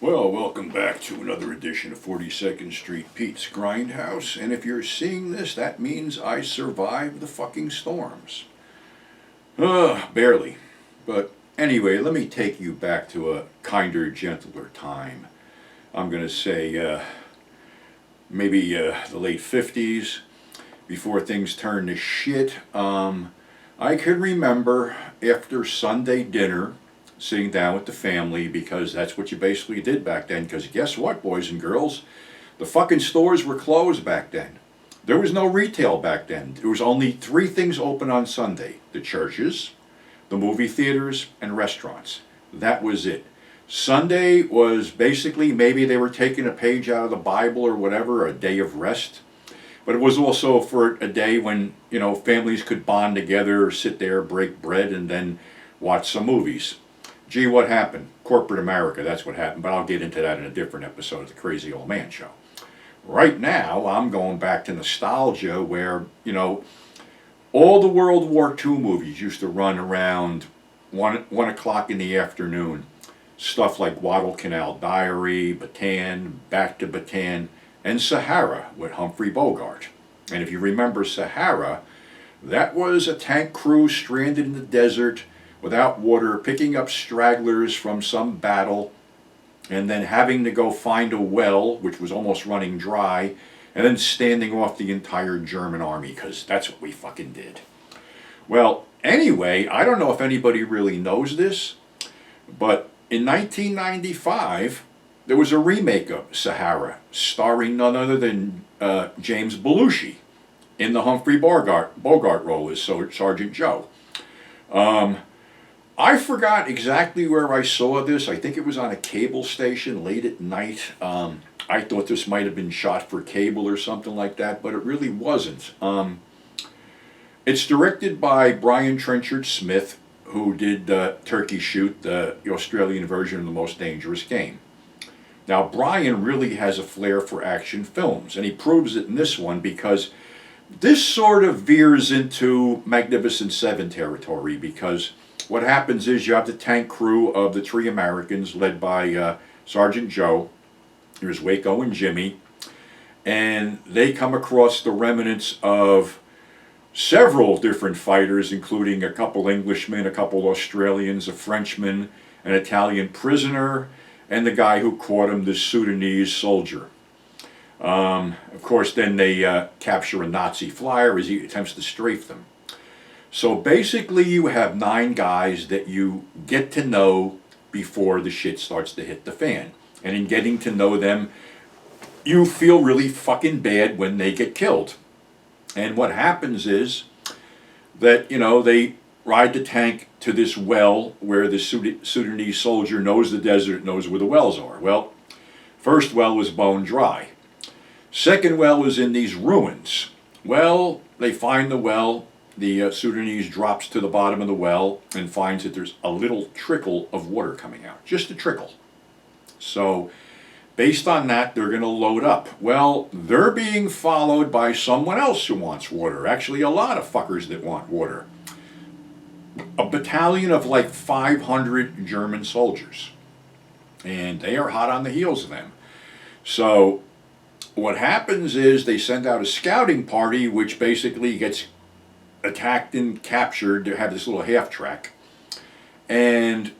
Well, welcome back to another edition of 42nd Street Pete's Grindhouse. And if you're seeing this, that means I survived the fucking storms. Barely. But anyway, let me take you back to a kinder, gentler time. I'm going to say maybe the late 50s, before things turned to shit. I could remember after Sunday dinner, sitting down with the family, because that's what you basically did back then. Because guess what, boys and girls? The fucking stores were closed back then. There was no retail back then. There was only three things open on Sunday: the churches, the movie theaters, and restaurants. That was it. Sunday was basically, maybe they were taking a page out of the Bible or whatever, a day of rest. But it was also for a day when, families could bond together, sit there, break bread, and then watch some movies. Gee, what happened? Corporate America, that's what happened, but I'll get into that in a different episode of the Crazy Old Man Show. Right now, I'm going back to nostalgia where, all the World War II movies used to run around 1 o'clock in the afternoon. Stuff like Guadalcanal Diary, Bataan, Back to Bataan, and Sahara with Humphrey Bogart. And if you remember Sahara, that was a tank crew stranded in the desert, without water, picking up stragglers from some battle, and then having to go find a well, which was almost running dry, and then standing off the entire German army, because that's what we fucking did. Well, anyway, I don't know if anybody really knows this, but in 1995, there was a remake of Sahara, starring none other than James Belushi, in the Humphrey Bogart role as Sergeant Joe. I forgot exactly where I saw this. I think it was on a cable station late at night. I thought this might have been shot for cable or something like that, but it really wasn't. It's directed by Brian Trenchard-Smith, who did Turkey Shoot, the Australian version of The Most Dangerous Game. Now, Brian really has a flair for action films, and he proves it in this one because this sort of veers into Magnificent Seven territory, because what happens is you have the tank crew of the three Americans led by Sergeant Joe. There's Waco and Jimmy. And they come across the remnants of several different fighters, including a couple Englishmen, a couple Australians, a Frenchman, an Italian prisoner, and the guy who caught him, the Sudanese soldier. Of course, then they capture a Nazi flyer as he attempts to strafe them. So basically you have 9 guys that you get to know before the shit starts to hit the fan. And in getting to know them, you feel really fucking bad when they get killed. And what happens is that, they ride the tank to this well where the Sudanese soldier knows the desert, knows where the wells are. Well, first well was bone dry. Second well was in these ruins. Well, they find the well. The Sudanese drops to the bottom of the well and finds that there's a little trickle of water coming out. Just a trickle. So, based on that, they're going to load up. Well, they're being followed by someone else who wants water. Actually, a lot of fuckers that want water. A battalion of like 500 German soldiers. And they are hot on the heels of them. So, what happens is they send out a scouting party, which basically gets attacked and captured. They have this little half track, and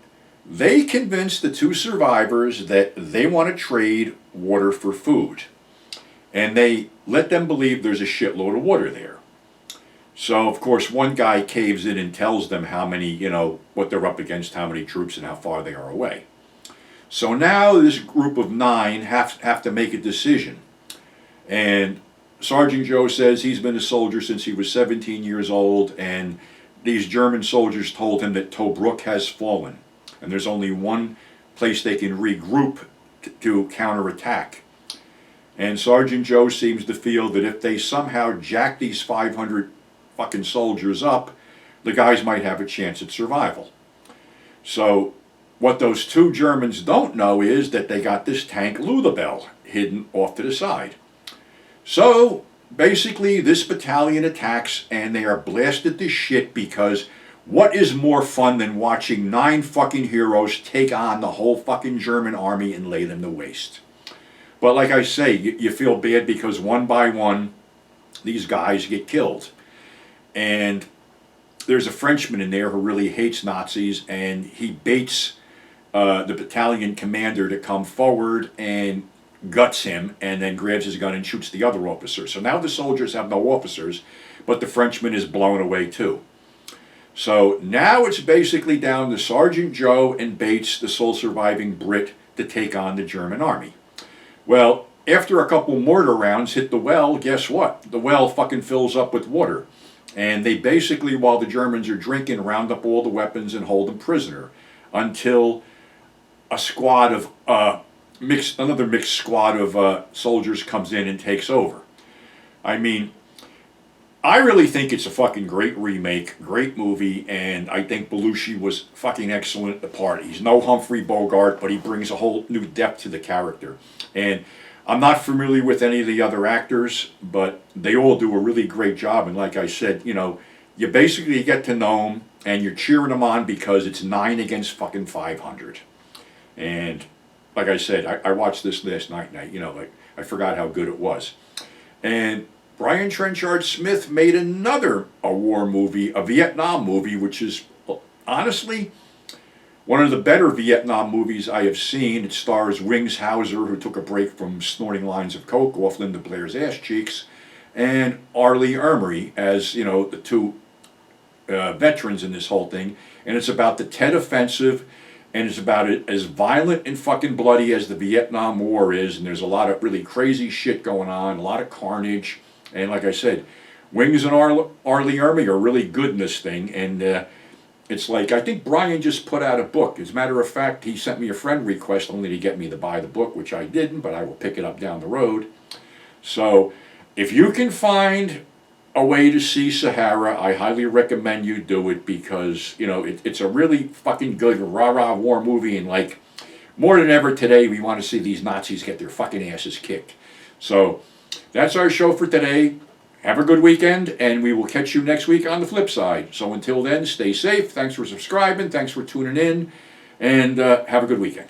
they convince the 2 survivors that they want to trade water for food, and they let them believe there's a shitload of water there. So of course one guy caves in and tells them how many, what they're up against, how many troops, and how far they are away. So now this group of 9 have to make a decision, and Sergeant Joe says he's been a soldier since he was 17 years old, and these German soldiers told him that Tobruk has fallen, and there's only one place they can regroup to counterattack. And Sergeant Joe seems to feel that if they somehow jack these 500 fucking soldiers up, the guys might have a chance at survival. So what those 2 Germans don't know is that they got this tank Lulabelle hidden off to the side. So basically this battalion attacks, and they are blasted to shit because What is more fun than watching 9 fucking heroes take on the whole fucking German army and lay them to waste? But like I say, you feel bad because one by one, these guys get killed. And there's a Frenchman in there who really hates Nazis, and he baits the battalion commander to come forward and guts him, and then grabs his gun and shoots the other officer. So now the soldiers have no officers, but the Frenchman is blown away too. So now it's basically down to Sergeant Joe and Bates, the sole surviving Brit, to take on the German army. Well, after a couple mortar rounds hit the well, guess what? The well fucking fills up with water. And they basically, while the Germans are drinking, round up all the weapons and hold them prisoner until a squad of another mixed squad of soldiers comes in and takes over. I mean, I really think it's a fucking great remake, great movie, and I think Belushi was fucking excellent at the part. He's no Humphrey Bogart, but he brings a whole new depth to the character. And I'm not familiar with any of the other actors, but they all do a really great job. And like I said, you know, you basically get to know them, and you're cheering them on because it's 9 against fucking 500. And like I said, I watched this last night, and I forgot how good it was. And Brian Trenchard-Smith made another war movie, a Vietnam movie, which is honestly one of the better Vietnam movies I have seen. It stars Wings Hauser, who took a break from snorting lines of coke off Linda Blair's ass cheeks, and Arlie Ermery as, you know, the two veterans in this whole thing. And it's about the Tet Offensive, and it's about it as violent and fucking bloody as the Vietnam War is, and there's a lot of really crazy shit going on, a lot of carnage. And like I said, Wings and Arlie Ermery are really good in this thing, and it's like, I think Brian just put out a book. As a matter of fact, he sent me a friend request only to get me to buy the book, which I didn't, but I will pick it up down the road. So if you can find a way to see Sahara, I highly recommend you do it, because, you know, it's a really fucking good rah-rah war movie, and like, more than ever today, we want to see these Nazis get their fucking asses kicked. So that's our show for today. Have a good weekend, and we will catch you next week on the flip side. So until then, stay safe. Thanks for subscribing. Thanks for tuning in, and have a good weekend.